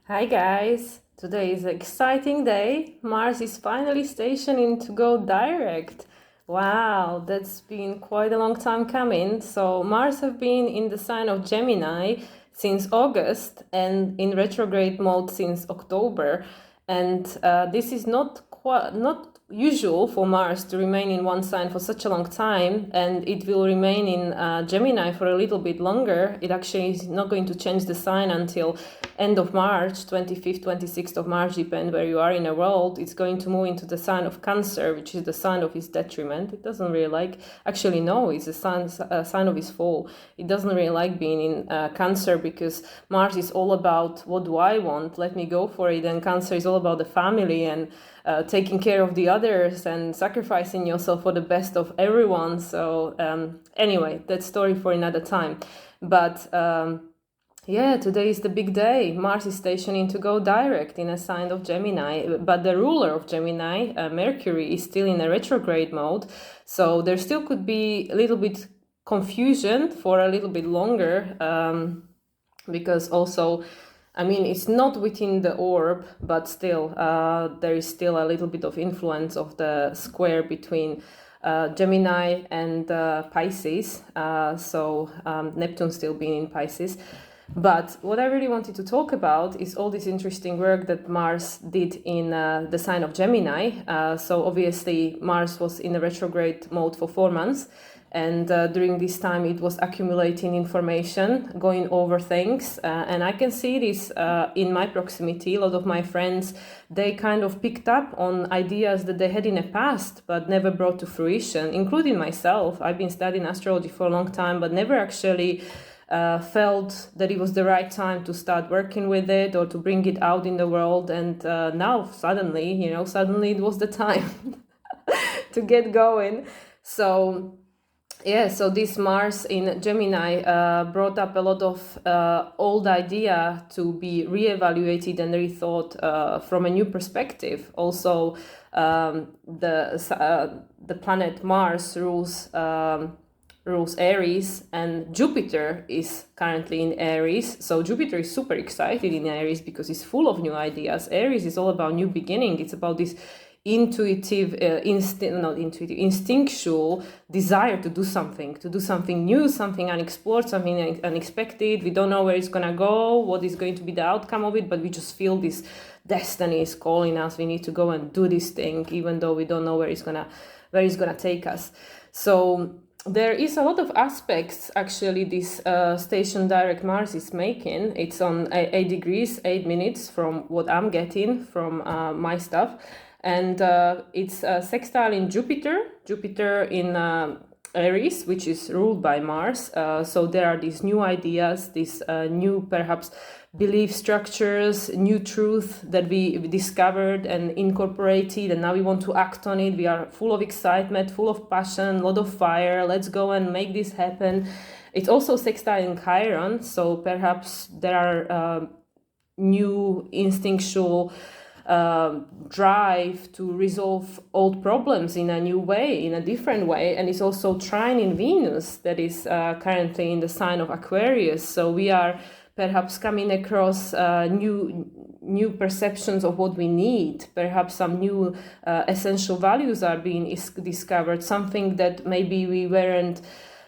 Hi guys! Today is an exciting day. Mars is finally stationing to go direct. Wow, that's been quite a long time coming. So Mars have been in the sign of Gemini since August and in retrograde mode since October. And this is not usual for Mars to remain in one sign for such a long time, and it will remain in Gemini for a little bit longer. It actually is not going to change the sign until end of March, 25th, 26th of March, depend where you are in the world. It's going to move into the sign of Cancer, which is the sign of his detriment. It doesn't really like, actually no, it's a sign of his fall. It doesn't really like being in Cancer because Mars is all about what do I want, let me go for it, and Cancer is all about the family and taking care of the others and sacrificing yourself for the best of everyone. So anyway, that story for another time. But yeah, today is the big day. Mars is stationing to go direct in a sign of Gemini, but the ruler of Gemini, Mercury, is still in a retrograde mode. So there still could be a little bit confusion for a little bit longer, because also, I mean, it's not within the orb, but still, there is still a little bit of influence of the square between Gemini and Pisces. So Neptune still being in Pisces. But what I really wanted to talk about is all this interesting work that Mars did in the sign of Gemini. So obviously Mars was in a retrograde mode for 4 months. And during this time, it was accumulating information, going over things. And I can see this in my proximity. A lot of my friends, they kind of picked up on ideas that they had in the past, but never brought to fruition, including myself. I've been studying astrology for a long time, but never actually felt that it was the right time to start working with it or to bring it out in the world. And now suddenly it was the time to get going. So yeah, so this Mars in Gemini brought up a lot of old idea to be reevaluated and rethought from a new perspective. Also, the planet Mars rules Aries, and Jupiter is currently in Aries. So Jupiter is super excited in Aries because it's full of new ideas. Aries is all about new beginning. It's about this instinctual desire to do something new, something unexplored, something unexpected. We don't know where it's gonna go, what is going to be the outcome of it, but we just feel this destiny is calling us. We need to go and do this thing, even though we don't know where it's gonna take us. So there is a lot of aspects actually this station direct Mars is making. It's on 8 degrees 8 minutes from what I'm getting from my stuff, and it's sextile in Jupiter in Aries, which is ruled by Mars. So there are these new ideas, these new perhaps belief structures, new truth that we discovered and incorporated, and now we want to act on it. We are full of excitement, full of passion, a lot of fire. Let's go and make this happen. It's also sextile in Chiron, so perhaps there are new instinctual drive to resolve old problems in a new way, in a different way. And it's also trine in Venus that is currently in the sign of Aquarius. So we are perhaps coming across new perceptions of what we need. Perhaps some new essential values are being discovered, something that maybe we weren't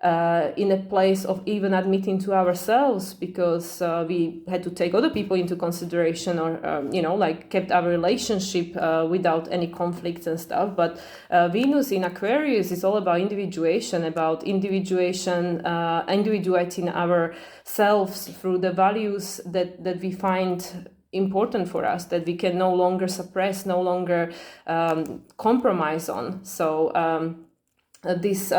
in a place of even admitting to ourselves because we had to take other people into consideration, or like kept our relationship without any conflicts and stuff. But Venus in Aquarius is all about individuation, individuating ourselves through the values that we find important for us, that we can no longer suppress, no longer compromise on. So this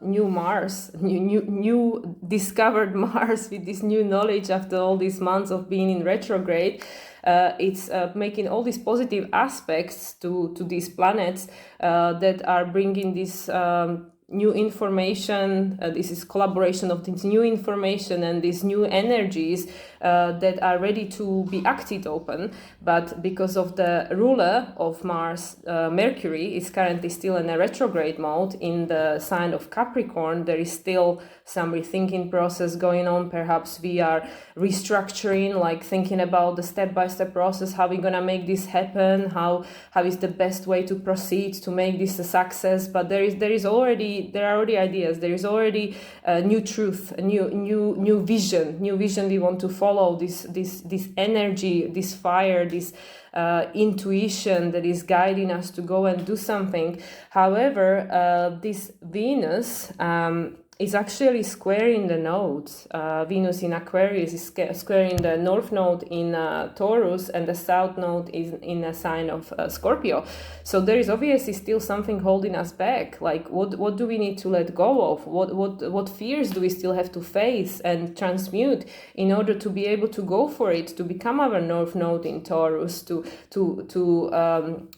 new Mars, new discovered Mars with this new knowledge after all these months of being in retrograde, it's making all these positive aspects to these planets that are bringing this new information. This is collaboration of this new information and these new energies that are ready to be acted open. But because of the ruler of Mars, Mercury, is currently still in a retrograde mode in the sign of Capricorn, there is still some rethinking process going on. Perhaps we are restructuring, like thinking about the step-by-step process, how we're gonna make this happen, how is the best way to proceed to make this a success. But there are already ideas. There is already a new truth, a new vision we want to follow. This energy, this fire, this intuition that is guiding us to go and do something. However, this Venus is actually squaring the nodes. Venus in Aquarius is squaring the north node in Taurus, and the south node is in a sign of Scorpio. So there is obviously still something holding us back. Like what do we need to let go of? What fears do we still have to face and transmute in order to be able to go for it, to become our north node in Taurus, to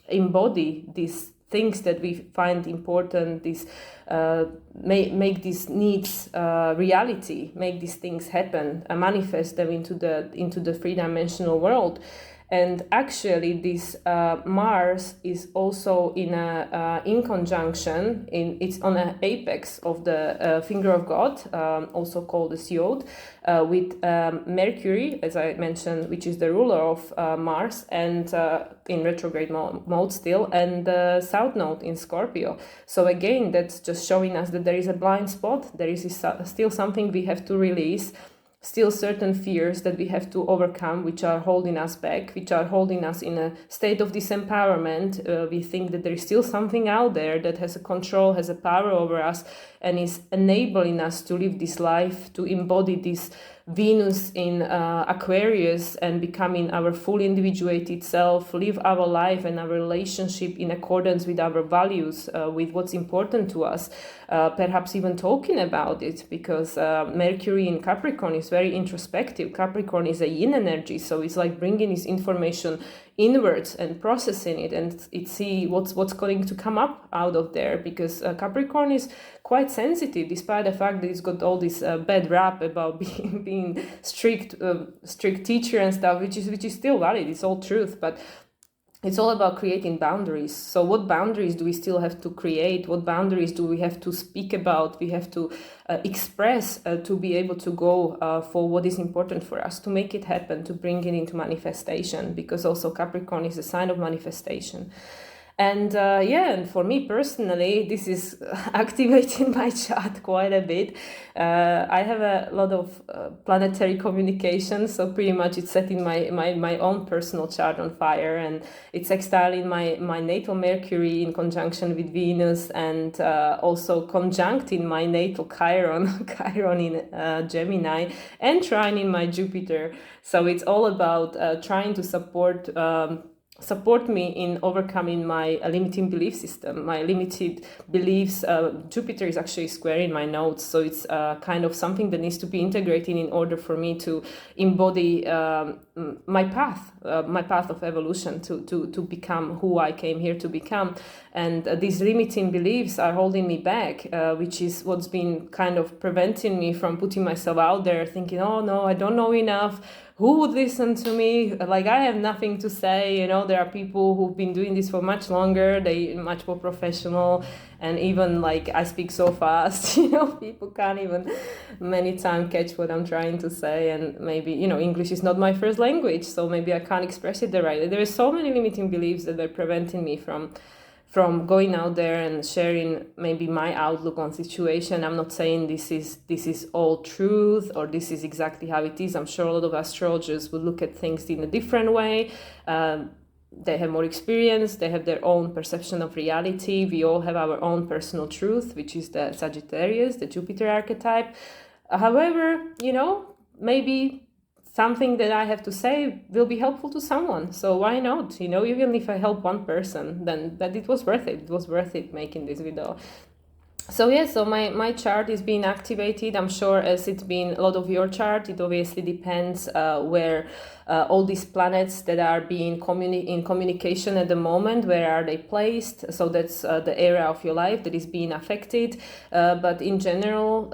embody these things that we find important, this make these needs reality, make these things happen, manifest them into the three-dimensional world. And actually, this Mars is also in conjunction. It's on an apex of the finger of God, also called the Yod, with Mercury, as I mentioned, which is the ruler of Mars, and in retrograde mode still, and the south node in Scorpio. So again, that's just showing us that there is a blind spot. There is still something we have to release. Still certain fears that we have to overcome, which are holding us back, which are holding us in a state of disempowerment. We think that there is still something out there that has a control, has a power over us, and is enabling us to live this life, to embody this Venus in Aquarius and becoming our full individuated self, live our life and our relationship in accordance with our values, with what's important to us, perhaps even talking about it, because Mercury in Capricorn is very introspective. Capricorn is a yin energy, so it's like bringing this information inwards and processing it and see what's going to come up out of there, because Capricorn is quite sensitive, despite the fact that it's got all this bad rap about being strict teacher and stuff, which is still valid. It's all truth, but it's all about creating boundaries. So what boundaries do we still have to create? What boundaries do we have to speak about? We have to express to be able to go for what is important for us, to make it happen, to bring it into manifestation, because also Capricorn is a sign of manifestation. And and for me personally, this is activating my chart quite a bit. I have a lot of planetary communication, so pretty much it's setting my own personal chart on fire, and it's sextiling my natal Mercury in conjunction with Venus, and also conjuncting my natal Chiron in Gemini, and trining my Jupiter. So it's all about trying to support me in overcoming my limiting belief system, my limited beliefs. Jupiter is actually squaring my nodes, so it's kind of something that needs to be integrated in order for me to embody my path of evolution, to become who I came here to become. And these limiting beliefs are holding me back, which is what's been kind of preventing me from putting myself out there, thinking, oh no, I don't know enough. Who would listen to me? Like, I have nothing to say. There are people who've been doing this for much longer. They're much more professional. And even like I speak so fast, people can't even many times catch what I'm trying to say. And maybe, English is not my first language, so maybe I can't express it the right way. There are so many limiting beliefs that are preventing me from going out there and sharing maybe my outlook on situation. I'm not saying this is all truth or this is exactly how it is. I'm sure a lot of astrologers would look at things in a different way. They have more experience, they have their own perception of reality. We all have our own personal truth, which is the Sagittarius, the Jupiter archetype. However, maybe something that I have to say will be helpful to someone. So why not? Even if I help one person, then that it was worth it. It was worth it making this video. So my chart is being activated. I'm sure as it's been a lot of your chart, it obviously depends where all these planets that are being in communication at the moment, where are they placed? So that's the area of your life that is being affected. But in general,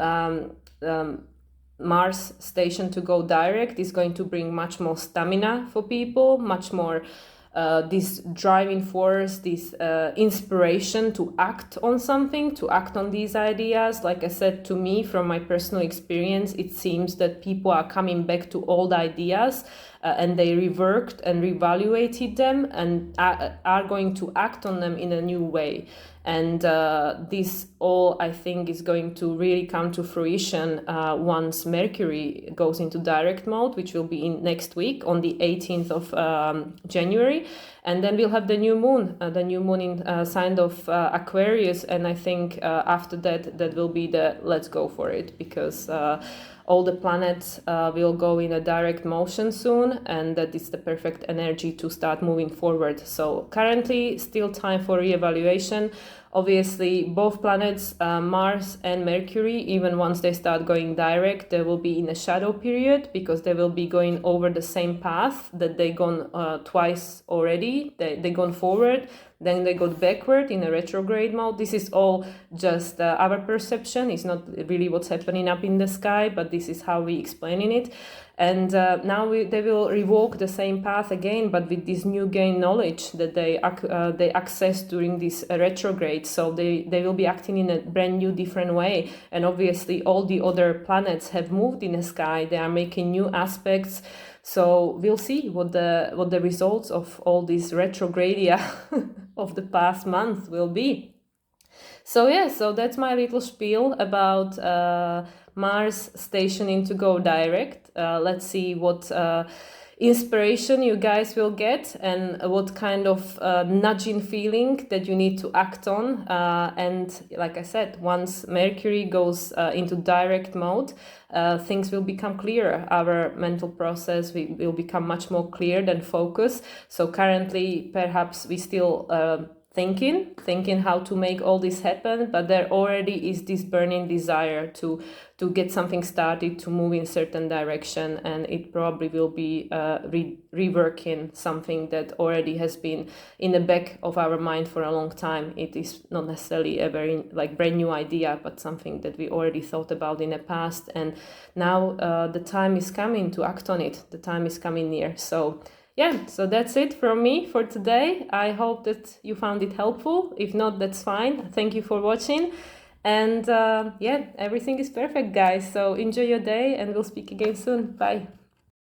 Mars station to go direct is going to bring much more stamina for people, much more this driving force, this inspiration to act on something, to act on these ideas. Like I said, to me, from my personal experience, it seems that people are coming back to old ideas and they reworked and reevaluated them and are going to act on them in a new way. And this all, I think, is going to really come to fruition once Mercury goes into direct mode, which will be in next week on the 18th of January. And then we'll have the new moon in sign of Aquarius. And I think after that will be the let's go for it, because all the planets will go in a direct motion soon, and that is the perfect energy to start moving forward. So currently still time for reevaluation. Obviously, both planets, Mars and Mercury, even once they start going direct, they will be in a shadow period, because they will be going over the same path that they gone twice already. They gone forward, then they go backward in a retrograde mode. This is all just our perception. It's not really what's happening up in the sky, but this is how we explaining it. And now they will revoke the same path again, but with this new gain knowledge that they access during this retrograde. So they will be acting in a brand new, different way. And obviously, all the other planets have moved in the sky. They are making new aspects. So we'll see what the results of all this retrogradia of the past month will be. So yeah, so that's my little spiel about Mars stationing to go direct. Let's see what inspiration you guys will get, and what kind of nudging feeling that you need to act on. And like I said, once Mercury goes into direct mode, things will become clearer. Our mental process will become much more clear than focused. So currently, perhaps we still thinking how to make all this happen, but there already is this burning desire to get something started, to move in certain direction, and it probably will be reworking something that already has been in the back of our mind for a long time. It is not necessarily a very brand new idea, but something that we already thought about in the past, and now the time is coming to act on it. The time is coming near. So yeah, so that's it from me for today. I hope that you found it helpful. If not, that's fine. Thank you for watching. And yeah, everything is perfect, guys. So enjoy your day, and we'll speak again soon. Bye.